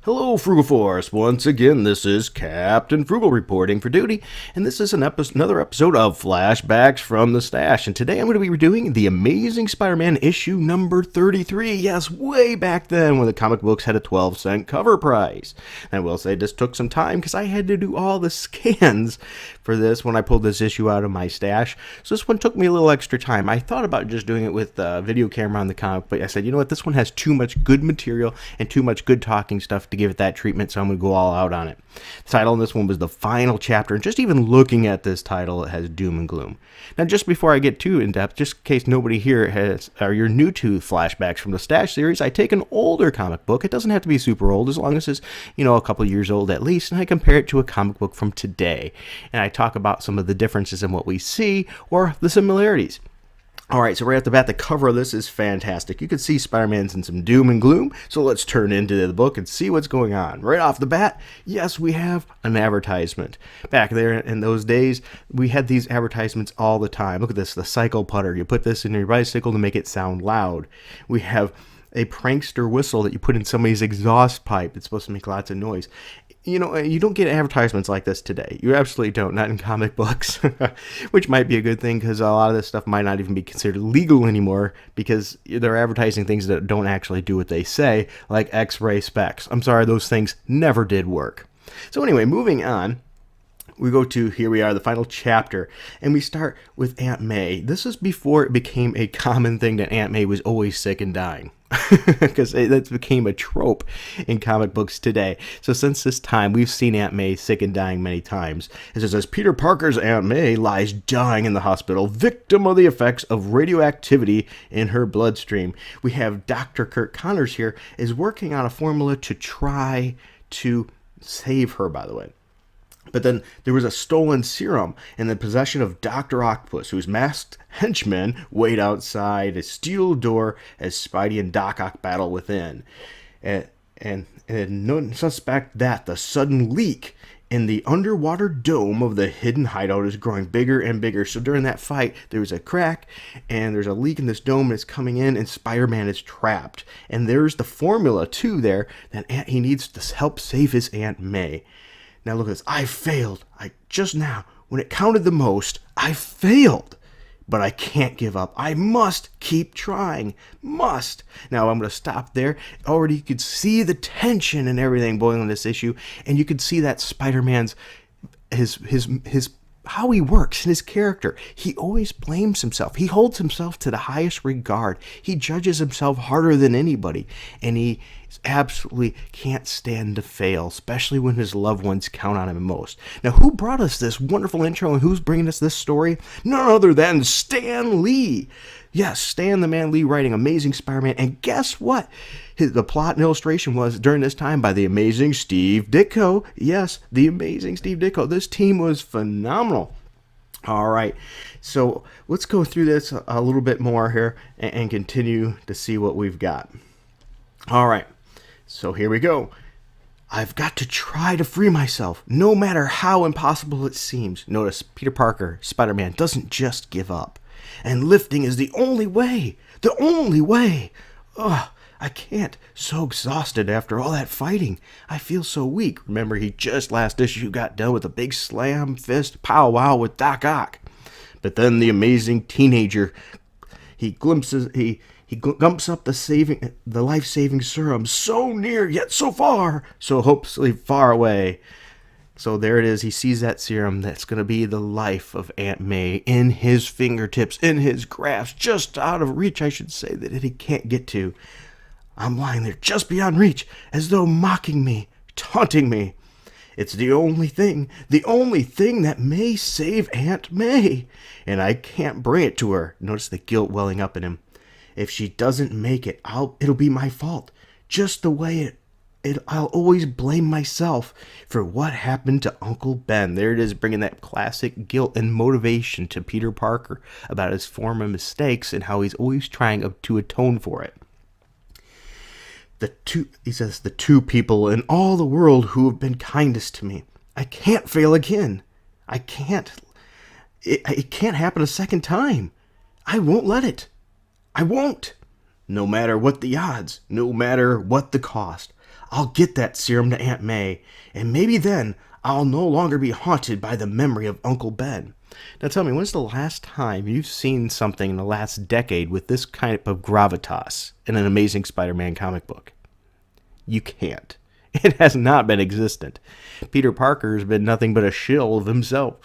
Hello, Frugal Force. Once again, this is Captain Frugal reporting for duty, and this is another episode of Flashbacks from the Stash. And today I'm going to be redoing The Amazing Spider-Man issue number 33. Yes, way back then when the comic books had a 12-cent cover price. And I will say this took some time because I had to do all the scans for this when I pulled this issue out of my stash. So this one took me a little extra time. I thought about just doing it with a video camera on the comic, but I said, you know what, this one has too much good material and too much good talking stuff to give it that treatment, so I'm going to go all out on it. The title on this one was The Final Chapter, and just even looking at this title, it has doom and gloom. Now, just before I get too in-depth, just in case nobody here you're new to Flashbacks from the Stash series, I take an older comic book. It doesn't have to be super old, as long as it's, a couple years old at least, and I compare it to a comic book from today. And I talk about some of the differences in what we see, or the similarities. Alright, so right off the bat, the cover of this is fantastic. You can see Spider-Man's in some doom and gloom, so let's turn into the book and see what's going on. Right off the bat, yes, we have an advertisement. Back there in those days, we had these advertisements all the time. Look at this, the cycle putter. You put this in your bicycle to make it sound loud. We have a prankster whistle that you put in somebody's exhaust pipe. It's supposed to make lots of noise. You don't get advertisements like this today. You absolutely don't, not in comic books, which might be a good thing because a lot of this stuff might not even be considered legal anymore because they're advertising things that don't actually do what they say, like X-ray specs. I'm sorry, those things never did work. So anyway, moving on. We go to, here we are, the final chapter, and we start with Aunt May. This is before it became a common thing that Aunt May was always sick and dying, because that became a trope in comic books today. So since this time, we've seen Aunt May sick and dying many times. It says, as Peter Parker's Aunt May lies dying in the hospital, victim of the effects of radioactivity in her bloodstream. We have Dr. Kurt Connors here is working on a formula to try to save her, by the way. But then there was a stolen serum in the possession of Dr. Octopus, whose masked henchmen wait outside a steel door as Spidey and Doc Ock battle within. And no suspect that the sudden leak in the underwater dome of the hidden hideout is growing bigger and bigger. So during that fight, there was a crack, and there's a leak in this dome, and it's coming in, and Spider-Man is trapped. And there's the formula, too, there, that he needs to help save his Aunt May. Now look at this. I failed. Just now, when it counted the most, I failed. But I can't give up. I must keep trying. Must. Now I'm going to stop there. Already you could see the tension and everything boiling in this issue, and you could see that Spider-Man's his how he works and his character. He always blames himself. He holds himself to the highest regard. He judges himself harder than anybody, and he absolutely can't stand to fail, especially when his loved ones count on him most. Now, who brought us this wonderful intro and who's bringing us this story? None other than Stan Lee. Yes, Stan the Man Lee writing Amazing Spider-Man, and guess what? The plot and illustration was during this time by the amazing Steve Ditko. Yes, the amazing Steve Ditko. This team was phenomenal. All right, so let's go through this a little bit more here and continue to see what we've got. All right, so here we go. I've got to try to free myself, no matter how impossible it seems. Notice Peter Parker, Spider-Man, doesn't just give up. And lifting is the only way. The only way. Ugh. I can't. So exhausted after all that fighting. I feel so weak. Remember, he just last issue got done with a big slam fist powwow with Doc Ock. But then the amazing teenager, he gumps up the life-saving serum, so near yet so far, so hopelessly far away. So there it is. He sees that serum that's going to be the life of Aunt May in his fingertips, in his grasp, just out of reach, I should say, that he can't get to. I'm lying there just beyond reach, as though mocking me, taunting me. It's the only thing that may save Aunt May, and I can't bring it to her. Notice the guilt welling up in him. If she doesn't make it, it'll be my fault. Just the way I'll always blame myself for what happened to Uncle Ben. There it is, bringing that classic guilt and motivation to Peter Parker about his former mistakes and how he's always trying to atone for it. He says, the two people in all the world who have been kindest to me. I can't fail again. I can't. It can't happen a second time. I won't let it. I won't. No matter what the odds, no matter what the cost, I'll get that serum to Aunt May, and maybe then I'll no longer be haunted by the memory of Uncle Ben. Now tell me, when's the last time you've seen something in the last decade with this kind of gravitas in an Amazing Spider-Man comic book? You can't. It has not been existent. Peter Parker has been nothing but a shill of himself,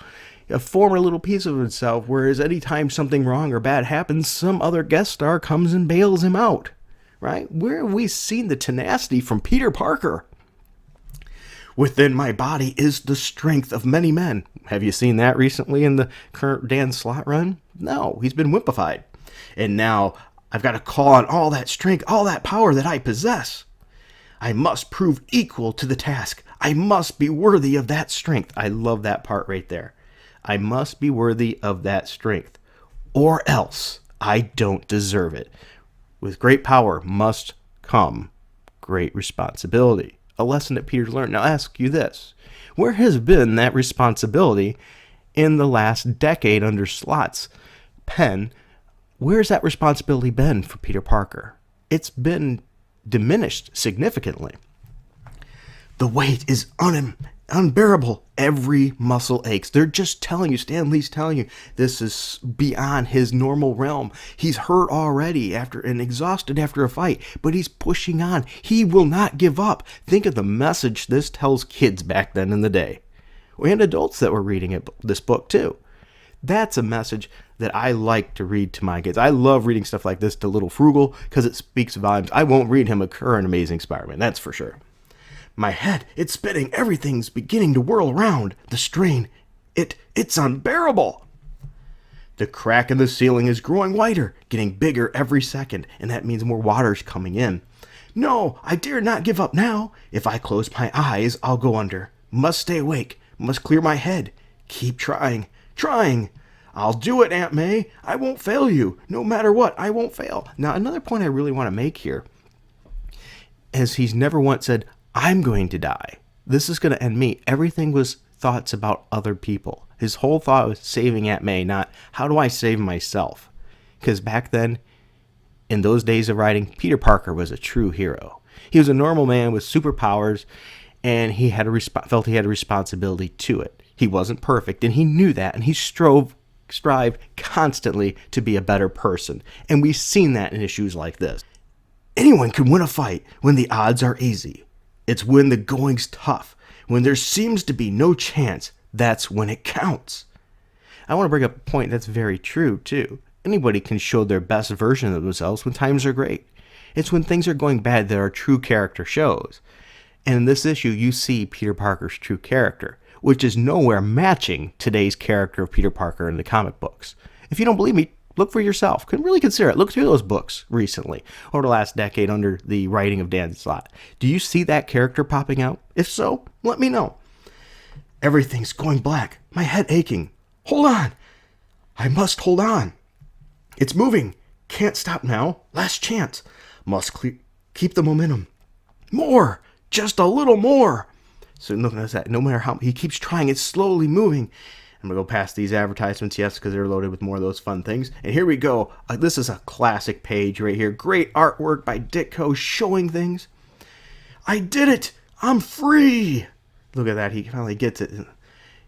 a former little piece of himself, whereas anytime something wrong or bad happens, some other guest star comes and bails him out. Right? Where have we seen the tenacity from Peter Parker? Within my body is the strength of many men. Have you seen that recently in the current Dan Slott run? No, he's been wimpified. And now I've got to call on all that strength, all that power that I possess. I must prove equal to the task. I must be worthy of that strength. I love that part right there. I must be worthy of that strength, or else I don't deserve it. With great power must come great responsibility. A lesson that Peter's learned. Now, I'll ask you this. Where has been that responsibility in the last decade under Slott's pen? Where's that responsibility been for Peter Parker? It's been diminished significantly. The weight is unbearable. Every muscle aches. They're just telling you, Stan Lee's telling you, this is beyond his normal realm. He's hurt already and exhausted after a fight, but he's pushing on. He will not give up. Think of the message this tells kids back then in the day, and adults that were reading this book too. That's a message that I like to read to my kids. I love reading stuff like this to little Frugal because it speaks volumes. I won't read him a current Amazing Spider-Man, that's for sure. My head, it's spinning. Everything's beginning to whirl around. The strain, it's unbearable. The crack in the ceiling is growing wider, getting bigger every second, and that means more water's coming in. No, I dare not give up now. If I close my eyes, I'll go under. Must stay awake. Must clear my head. Keep trying. I'll do it, Aunt May. I won't fail you. No matter what, I won't fail. Now, another point I really want to make here is he's never once said, I'm going to die. This is going to end me. Everything was thoughts about other people. His whole thought was saving Aunt May, not how do I save myself? Because back then, in those days of writing, Peter Parker was a true hero. He was a normal man with superpowers, and he had felt he had a responsibility to it. He wasn't perfect, and he knew that, and he strived constantly to be a better person. And we've seen that in issues like this. Anyone can win a fight when the odds are easy. It's when the going's tough, when there seems to be no chance, that's when it counts. I want to bring up a point that's very true, too. Anybody can show their best version of themselves when times are great. It's when things are going bad that our true character shows. And in this issue, you see Peter Parker's true character, which is nowhere matching today's character of Peter Parker in the comic books. If you don't believe me, look for yourself. Can really consider it. Look through those books recently, over the last decade under the writing of Dan Slott. Do you see that character popping out? If so, let me know. Everything's going black. My head aching. Hold on. I must hold on. It's moving. Can't stop now. Last chance. Must keep the momentum. More. Just a little more. So notice that no matter how he keeps trying, it's slowly moving. I'm going to go past these advertisements, yes, because they're loaded with more of those fun things. And here we go. This is a classic page right here. Great artwork by Ditko showing things. I did it. I'm free. Look at that. He finally gets it.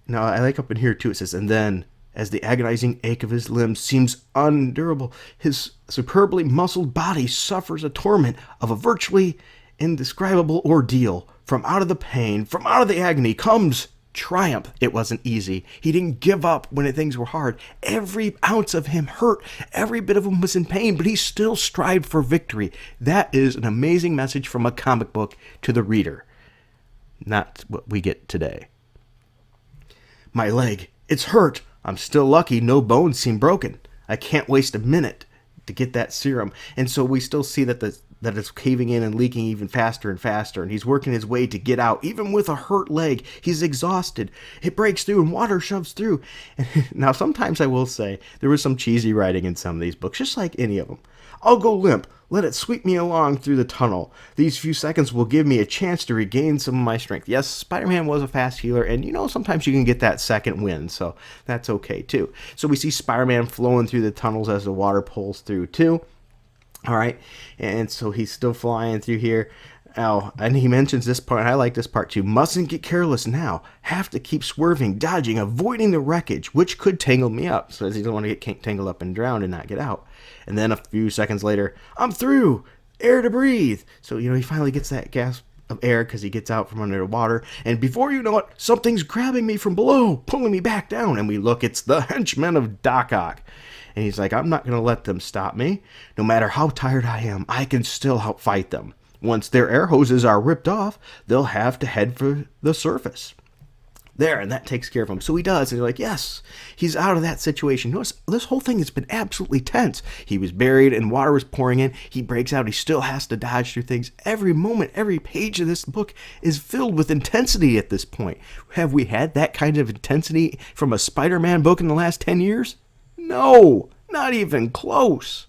Now, I like up in here, too. It says, and then, as the agonizing ache of his limbs seems unendurable, his superbly muscled body suffers a torment of a virtually indescribable ordeal. From out of the pain, from out of the agony comes triumph. It wasn't easy. He didn't give up when things were hard. Every ounce of him hurt. Every bit of him was in pain, but he still strived for victory. That is an amazing message from a comic book to the reader. Not what we get today. My leg, it's hurt. I'm still lucky no bones seem broken. I can't waste a minute to get that serum. And so we still see that that it's caving in and leaking even faster and faster, and he's working his way to get out. Even with a hurt leg, he's exhausted. It breaks through and water shoves through. And now, sometimes I will say there was some cheesy writing in some of these books, just like any of them. I'll go limp. Let it sweep me along through the tunnel. These few seconds will give me a chance to regain some of my strength. Yes, Spider-Man was a fast healer, and sometimes you can get that second win, so that's okay too. So we see Spider-Man flowing through the tunnels as the water pulls through too. All right, and so he's still flying through here. Oh, and he mentions this part. I like this part too. Mustn't get careless now. Have to keep swerving, dodging, avoiding the wreckage, which could tangle me up. So he doesn't want to get tangled up and drown and not get out. And then a few seconds later, I'm through. Air to breathe. So, he finally gets that gasp of air because he gets out from under the water. And before you know it, something's grabbing me from below, pulling me back down. And we look, it's the henchmen of Doc Ock. And he's like, I'm not going to let them stop me. No matter how tired I am, I can still outfight them. Once their air hoses are ripped off, they'll have to head for the surface. There, and that takes care of him. So he does, and you're like, yes, he's out of that situation. Notice, this whole thing has been absolutely tense. He was buried, and water was pouring in. He breaks out. He still has to dodge through things. Every moment, every page of this book is filled with intensity at this point. Have we had that kind of intensity from a Spider-Man book in the last 10 years? No, not even close.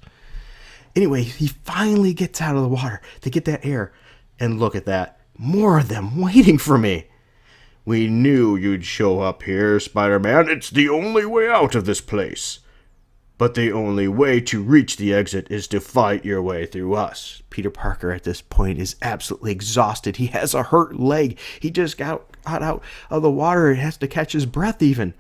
Anyway, he finally gets out of the water to get that air. And look at that. More of them waiting for me. We knew you'd show up here, Spider-Man. It's the only way out of this place. But the only way to reach the exit is to fight your way through us. Peter Parker at this point is absolutely exhausted. He has a hurt leg. He just got out of the water and has to catch his breath even.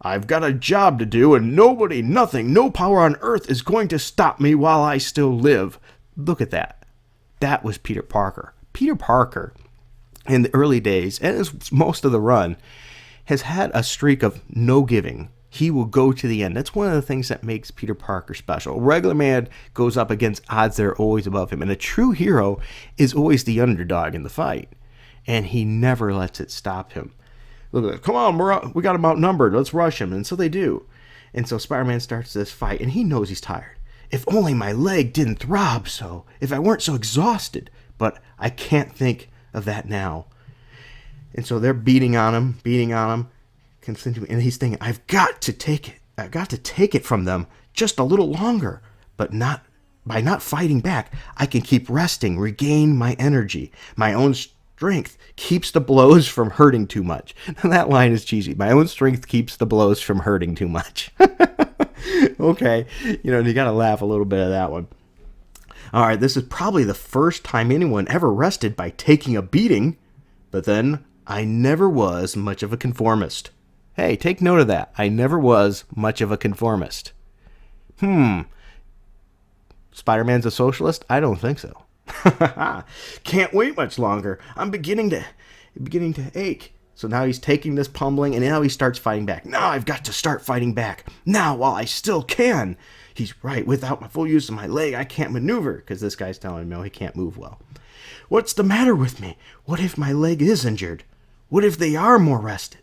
I've got a job to do, and nobody, nothing, no power on earth is going to stop me while I still live. Look at that. That was Peter Parker. Peter Parker, in the early days, and as most of the run, has had a streak of no giving. He will go to the end. That's one of the things that makes Peter Parker special. A regular man goes up against odds that are always above him, and a true hero is always the underdog in the fight, and he never lets it stop him. Look at that. Come on, we got him outnumbered. Let's rush him. And so they do. And so Spider-Man starts this fight, and he knows he's tired. If only my leg didn't throb so. If I weren't so exhausted. But I can't think of that now. And so they're beating on him. And he's thinking, I've got to take it. I've got to take it from them just a little longer. But by not fighting back, I can keep resting, regain my energy, my own strength keeps the blows from hurting too much. Now, that line is cheesy. My own strength keeps the blows from hurting too much. Okay. You got to laugh a little bit at that one. All right. This is probably the first time anyone ever rested by taking a beating. But then I never was much of a conformist. Hey, take note of that. I never was much of a conformist. Spider-Man's a socialist? I don't think so. Can't wait much longer. I'm beginning to ache. So now he's taking this pummeling, and now he starts fighting back. Now I've got to start fighting back. Now, while I still can. He's right. Without my full use of my leg, I can't maneuver, because this guy's telling him, no, he can't move well. What's the matter with me? What if my leg is injured? What if they are more rested?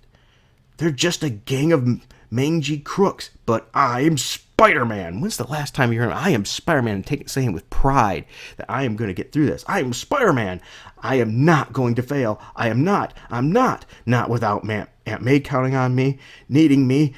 They're just a gang of mangy crooks, but I'm Spider-Man. When's the last time you heard I am Spider-Man and saying with pride that I am going to get through this? I am Spider-Man. I am not going to fail. I'm not without Aunt May counting on me, needing me.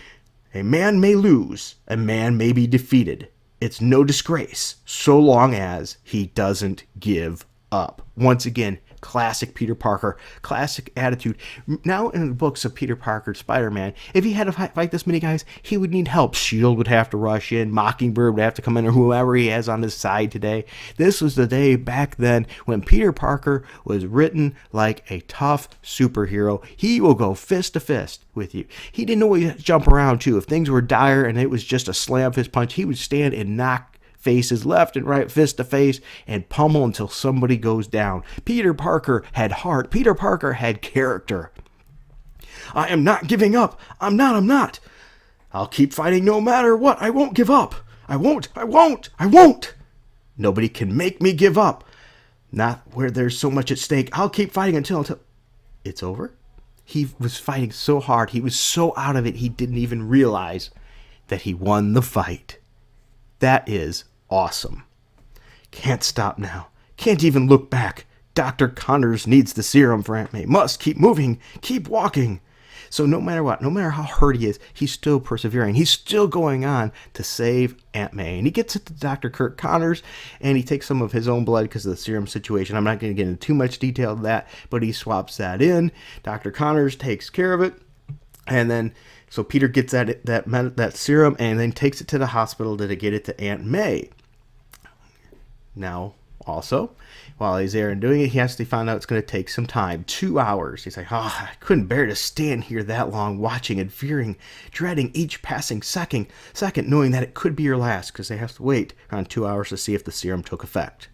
A man may lose. A man may be defeated. It's no disgrace so long as he doesn't give up. Once again, classic Peter Parker, classic attitude. Now in the books of Peter Parker, Spider-Man, if he had to fight this many guys, he would need help. S.H.I.E.L.D. would have to rush in. Mockingbird would have to come in, or whoever he has on his side today. This was the day back then when Peter Parker was written like a tough superhero. He will go fist to fist with you. He didn't always jump around too. If things were dire and it was just a slam fist punch, he would stand and knock faces left and right, fist to face, and pummel until somebody goes down. Peter Parker had heart. Peter Parker had character. I am not giving up. I'm not. I'll keep fighting no matter what. I won't give up. I won't. Nobody can make me give up. Not where there's so much at stake. I'll keep fighting until it's over. He was fighting so hard. He was so out of it, he didn't even realize that he won the fight. That is awesome. Can't stop now. Can't even look back. Dr. Connors needs the serum for Aunt May. Must keep moving. Keep walking. So no matter what, no matter how hurt he is, he's still persevering. He's still going on to save Aunt May. And he gets it to Dr. Kirk Connors, and he takes some of his own blood because of the serum situation. I'm not going to get into too much detail of that, but he swaps that in. Dr. Connors takes care of it. And then, so Peter gets that serum and then takes it to the hospital to get it to Aunt May. Now, Also, while he's there and doing it, he has to find out it's going to take some time, 2 hours. He's like, I couldn't bear to stand here that long, watching and fearing, dreading each passing second, knowing that it could be your last, because they have to wait around 2 hours to see if the serum took effect.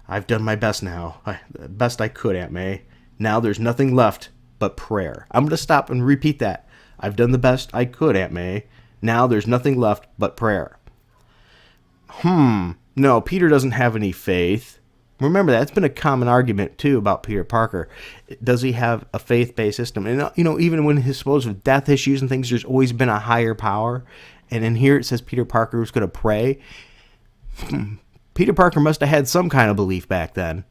I've done my best now, the best I could, Aunt May. Now there's nothing left but prayer. I'm going to stop and repeat that. I've done the best I could, Aunt May. Now there's nothing left but prayer. No, Peter doesn't have any faith. Remember, that's been a common argument, too, about Peter Parker. Does he have a faith-based system? And, even when he's supposed with death issues and things, there's always been a higher power. And in here it says Peter Parker was going to pray. Peter Parker must have had some kind of belief back then.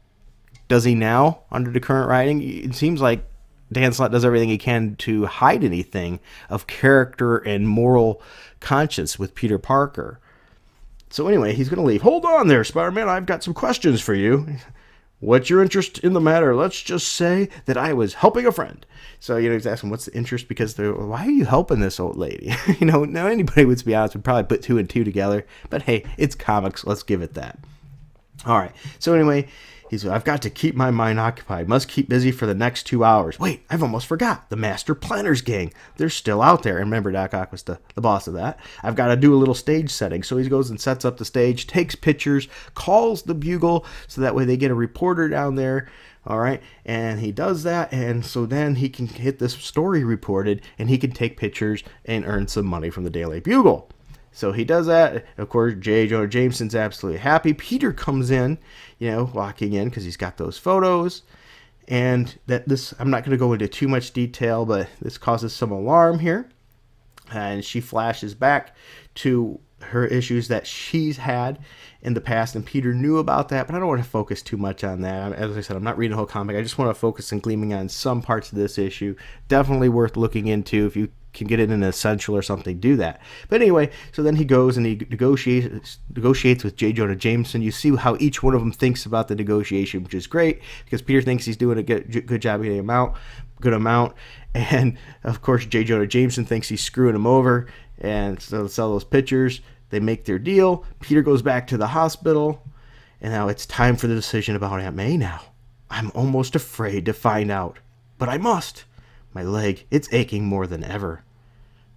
Does he now, under the current writing? It seems like Dan Slott does everything he can to hide anything of character and moral conscience with Peter Parker. So anyway, he's going to leave. Hold on there, Spider-Man. I've got some questions for you. What's your interest in the matter? Let's just say that I was helping a friend. So, he's asking, what's the interest? Because why are you helping this old lady? Now anybody would, to be honest, would probably put 2 and 2 together. But hey, it's comics. Let's give it that. All right. So anyway, I've got to keep my mind occupied. Must keep busy for the next 2 hours. Wait, I've almost forgot. The Master Planners gang. They're still out there. And remember, Doc Ock was the boss of that. I've got to do a little stage setting. So he goes and sets up the stage, takes pictures, calls the Bugle, so that way they get a reporter down there. All right. And he does that. And so then he can get this story reported, and he can take pictures and earn some money from the Daily Bugle. So he does that. Of course, J. Jonah Jameson's absolutely happy. Peter comes in, walking in because he's got those photos. And I'm not going to go into too much detail, but this causes some alarm here. And she flashes back to her issues that she's had in the past, and Peter knew about that, but I don't want to focus too much on that. As I said, I'm not reading the whole comic. I just want to focus on gleaming on some parts of this issue. Definitely worth looking into. If you can get it in an essential or something, do that. But anyway, so then he goes and he negotiates with J. Jonah Jameson. You see how each one of them thinks about the negotiation, which is great, because Peter thinks he's doing a good job getting good amount, and of course J. Jonah Jameson thinks he's screwing him over, and so they'll sell those pictures. They make their deal. Peter goes back to the hospital, and now it's time for the decision about Aunt May now. I'm almost afraid to find out, but I must. My leg, it's aching more than ever.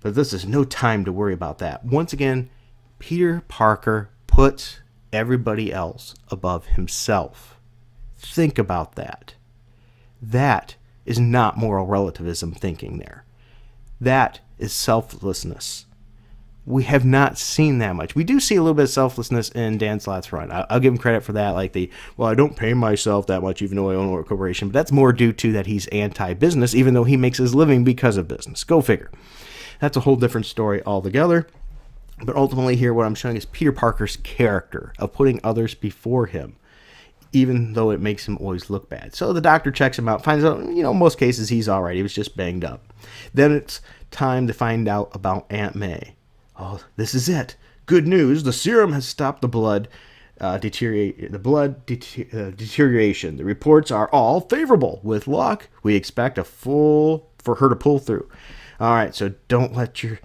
But this is no time to worry about that. Once again, Peter Parker puts everybody else above himself. Think about that. That is not moral relativism thinking there. That is selflessness. We have not seen that much. We do see a little bit of selflessness in Dan Slott's run. I'll give him credit for that. I don't pay myself that much even though I own a corporation. But that's more due to that he's anti-business, even though he makes his living because of business. Go figure. That's a whole different story altogether. But ultimately here, what I'm showing is Peter Parker's character of putting others before him, even though it makes him always look bad. So the doctor checks him out, finds out, most cases he's all right. He was just banged up. Then it's time to find out about Aunt May. Oh, this is it. Good news. The serum has stopped the blood deterioration. The reports are all favorable. With luck, we expect for her to pull through. All right, so I didn't let you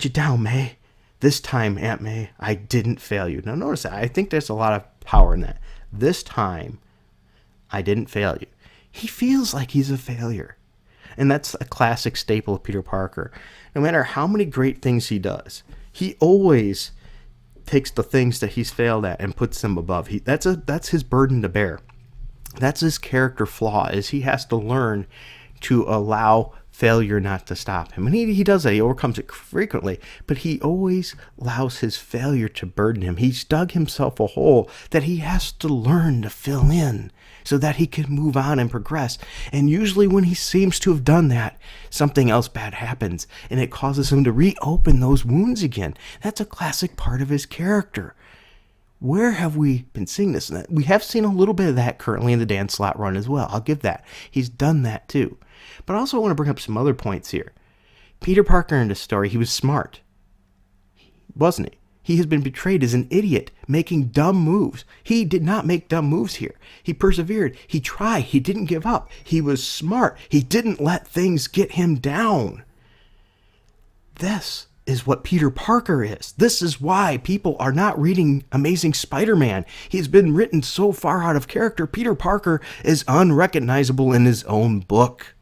down, May. This time, Aunt May, I didn't fail you. Now, notice that. I think there's a lot of power in that. This time, I didn't fail you. He feels like he's a failure. And that's a classic staple of Peter Parker. No matter how many great things he does, he always takes the things that he's failed at and puts them above. That's his burden to bear. That's his character flaw, is he has to learn to allow failure not to stop him. And he does that. He overcomes it frequently, but he always allows his failure to burden him. He's dug himself a hole that he has to learn to fill in so that he can move on and progress. And usually when he seems to have done that, something else bad happens, and it causes him to reopen those wounds again. That's a classic part of his character. Where have we been seeing this? We have seen a little bit of that currently in the Dan Slott run as well. I'll give that. He's done that too. But I also want to bring up some other points here. Peter Parker in this story, he was smart, wasn't he? He has been betrayed as an idiot, making dumb moves. He did not make dumb moves here. He persevered. He tried. He didn't give up. He was smart. He didn't let things get him down. This is what Peter Parker is. This is why people are not reading Amazing Spider-Man. He's been written so far out of character. Peter Parker is unrecognizable in his own book.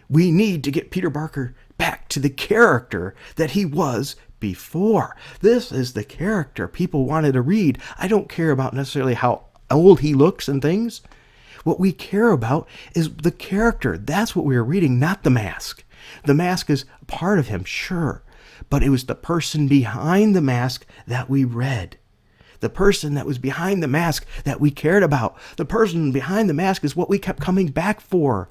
We need to get Peter Parker back to the character that he was before. This is the character people wanted to read. I don't care about necessarily how old he looks and things. What we care about is the character. That's what we were reading, not the mask. The mask is part of him, sure, but it was the person behind the mask that we read. The person that was behind the mask that we cared about. The person behind the mask is what we kept coming back for.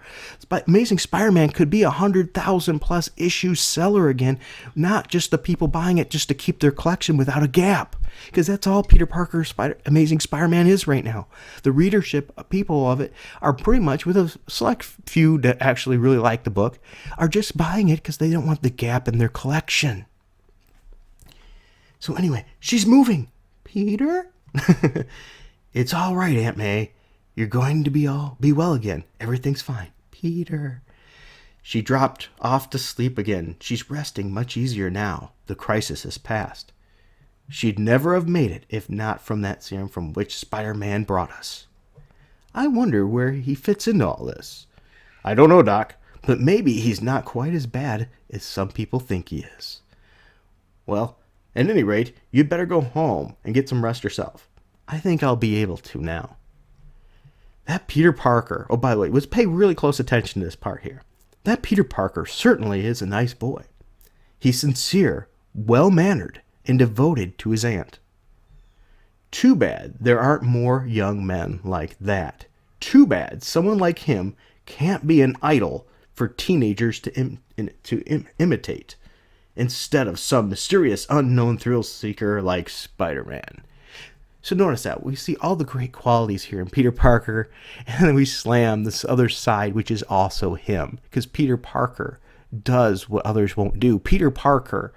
But Amazing Spider-Man could be 100,000 plus issue seller again, not just the people buying it just to keep their collection without a gap. Because that's all Peter Parker Amazing Spider-Man is right now. The readership, people of it, are pretty much, with a select few that actually really like the book, are just buying it because they don't want the gap in their collection. So anyway, she's moving. Peter? It's all right, Aunt May. You're going to be well again. Everything's fine. Peter. She dropped off to sleep again. She's resting much easier now. The crisis has passed. She'd never have made it if not from that serum from which Spider-Man brought us. I wonder where he fits into all this. I don't know, Doc, but maybe he's not quite as bad as some people think he is. Well, at any rate, you'd better go home and get some rest yourself. I think I'll be able to now. That Peter Parker, oh, by the way, let's pay really close attention to this part here. That Peter Parker certainly is a nice boy. He's sincere, well-mannered, and devoted to his aunt. Too bad there aren't more young men like that. Too bad someone like him can't be an idol for teenagers to imitate, instead of some mysterious unknown thrill seeker like Spider-Man. So notice that we see all the great qualities here in Peter Parker, and then we slam this other side, which is also him, because Peter Parker does what others won't do. Peter Parker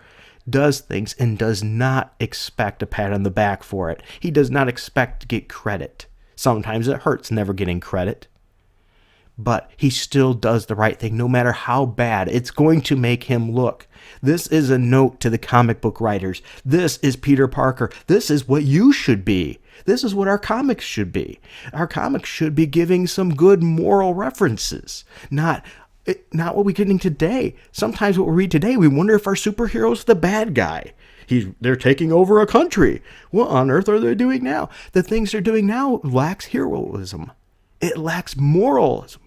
does things and does not expect a pat on the back for it. He does not expect to get credit. Sometimes it hurts never getting credit, but he still does the right thing no matter how bad it's going to make him look. This is a note to the comic book writers. This is Peter Parker. This is what you should be. This is what our comics should be. Our comics should be giving some good moral references, not what we're getting today. Sometimes what we read today, we wonder if our superhero's the bad guy. They're taking over a country. What on earth are they doing now? The things they're doing now lacks heroism. It lacks moralism.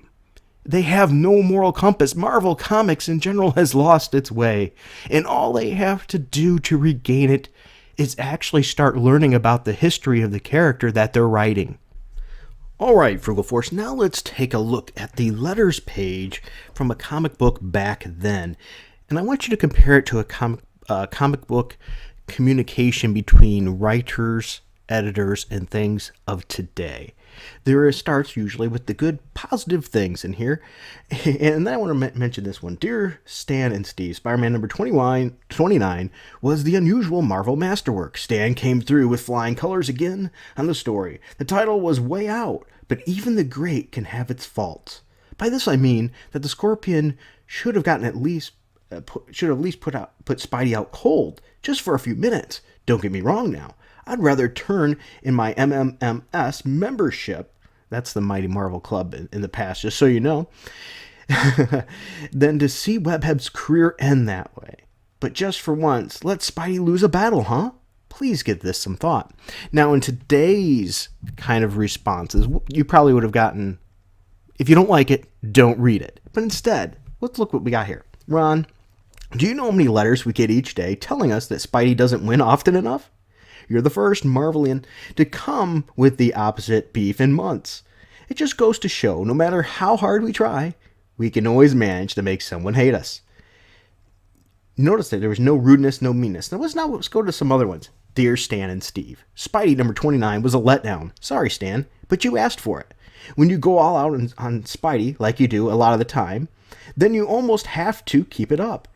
They have no moral compass. Marvel Comics in general has lost its way. And all they have to do to regain it is actually start learning about the history of the character that they're writing. Alright, Frugal Force, now let's take a look at the letters page from a comic book back then. And I want you to compare it to a comic book communication between writers, editors, and things of today. There starts usually with the good, positive things in here. And then I want to mention this one. Dear Stan and Steve, Spider-Man number 29 was the unusual Marvel masterwork. Stan came through with flying colors again on the story. The title was way out, but even the great can have its faults. By this I mean that the Scorpion should have gotten at least put Spidey out cold, just for a few minutes. Don't get me wrong now. I'd rather turn in my MMMS membership, that's the Mighty Marvel Club in the past, just so you know, than to see Webhead's career end that way. But just for once, let Spidey lose a battle, huh? Please give this some thought. Now, in today's kind of responses, you probably would have gotten, if you don't like it, don't read it. But instead, let's look what we got here. Ron, do you know how many letters we get each day telling us that Spidey doesn't win often enough? You're the first Marvelian to come with the opposite beef in months. It just goes to show, no matter how hard we try, we can always manage to make someone hate us. Notice that there was no rudeness, no meanness. Now let's go to some other ones. Dear Stan and Steve, Spidey number 29 was a letdown. Sorry, Stan, but you asked for it. When you go all out on Spidey, like you do a lot of the time, then you almost have to keep it up.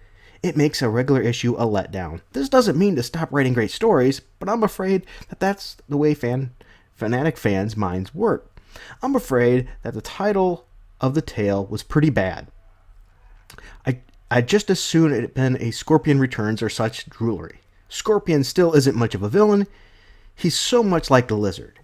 It makes a regular issue a letdown. This doesn't mean to stop writing great stories, but I'm afraid that that's the way fanatic fans' minds work. I'm afraid that the title of the tale was pretty bad. I'd just as soon it had been a Scorpion Returns or such droolery. Scorpion still isn't much of a villain. He's so much like the Lizard,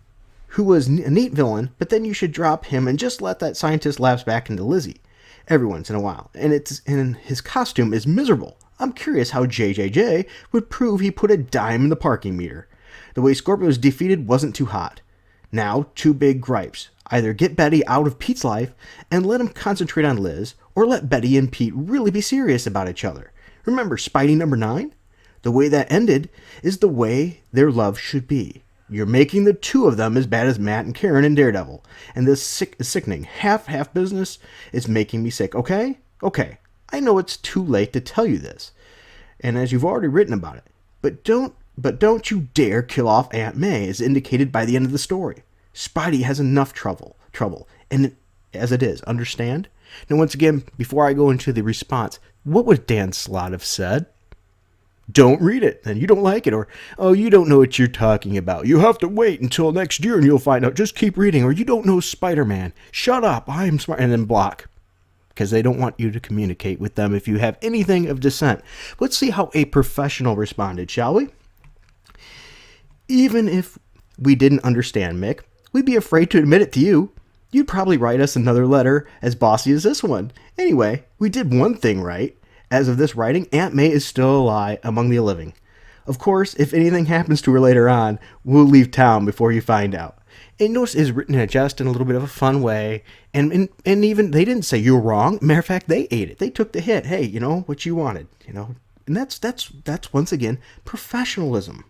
who was a neat villain, but then you should drop him and just let that scientist lapse back into Lizzie every once in a while. And his costume is miserable. I'm curious how JJJ would prove he put a dime in the parking meter. The way Scorpion was defeated wasn't too hot. Now, two big gripes. Either get Betty out of Pete's life and let him concentrate on Liz, or let Betty and Pete really be serious about each other. Remember Spidey number 9? The way that ended is the way their love should be. You're making the two of them as bad as Matt and Karen in Daredevil. And this sickening half business is making me sick, okay? Okay, I know it's too late to tell you this, and as you've already written about it, but don't you dare kill off Aunt May as indicated by the end of the story. Spidey has enough trouble, and as it is, understand? Now, once again, before I go into the response, what would Dan Slott have said? Don't read it, and you don't like it, or, oh, you don't know what you're talking about. You have to wait until next year and you'll find out. Just keep reading, or you don't know Spider-Man. Shut up, I'm smart, and then block. Because they don't want you to communicate with them if you have anything of dissent. Let's see how a professional responded, shall we? Even if we didn't understand, Mick, we'd be afraid to admit it to you. You'd probably write us another letter as bossy as this one. Anyway, we did one thing right. As of this writing, Aunt May is still alive among the living. Of course, if anything happens to her later on, we'll leave town before you find out. And notice it's written in a little bit of a fun way, and even they didn't say you're wrong. Matter of fact, they ate it. They took the hit. Hey, you know what you wanted, you know, and that's once again professionalism.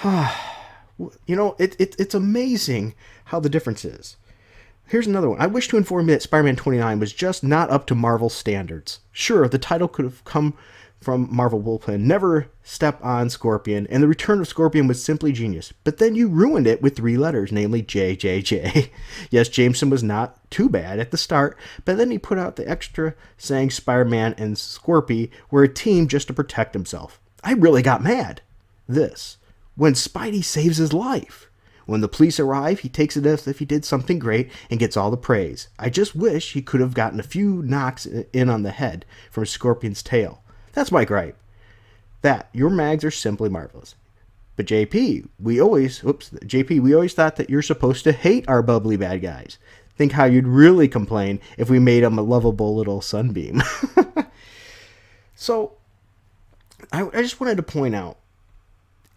You know, it's amazing how the difference is. Here's another one. I wish to inform you that Spider-Man 29 was just not up to Marvel standards. Sure, the title could have come from Marvel Bullpen, Never Step on Scorpion, and the return of Scorpion was simply genius. But then you ruined it with 3 letters, namely JJJ. Yes, Jameson was not too bad at the start, but then he put out the extra saying Spider-Man and Scorpy were a team just to protect himself. I really got mad. When Spidey saves his life. When the police arrive, he takes it as if he did something great and gets all the praise. I just wish he could have gotten a few knocks in on the head from Scorpion's tail. That's my gripe. Your mags are simply marvelous. But JP, we always thought that you're supposed to hate our bubbly bad guys. Think how you'd really complain if we made him a lovable little sunbeam. So, I just wanted to point out,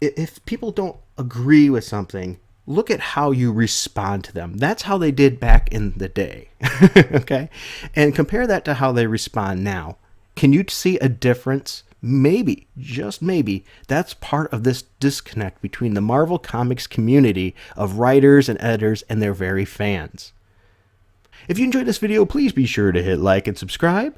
if people don't agree with something, look at how you respond to them. That's how they did back in the day. Okay? And compare that to how they respond now. Can you see a difference? Maybe, just maybe, that's part of this disconnect between the Marvel Comics community of writers and editors and their very fans. If you enjoyed this video, please be sure to hit like and subscribe.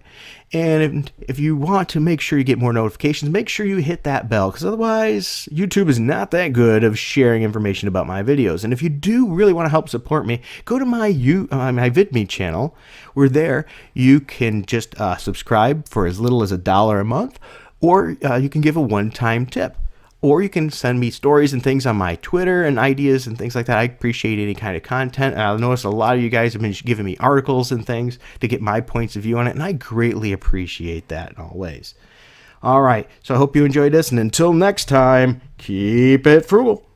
And if you want to make sure you get more notifications, make sure you hit that bell, because otherwise YouTube is not that good of sharing information about my videos. And if you do really want to help support me, go to my VidMe channel, where there you can just subscribe for as little as $1 a month, or you can give a one-time tip. Or you can send me stories and things on my Twitter and ideas and things like that. I appreciate any kind of content. And I've noticed a lot of you guys have been giving me articles and things to get my points of view on it. And I greatly appreciate that in all ways. All right. So I hope you enjoyed this. And until next time, keep it frugal.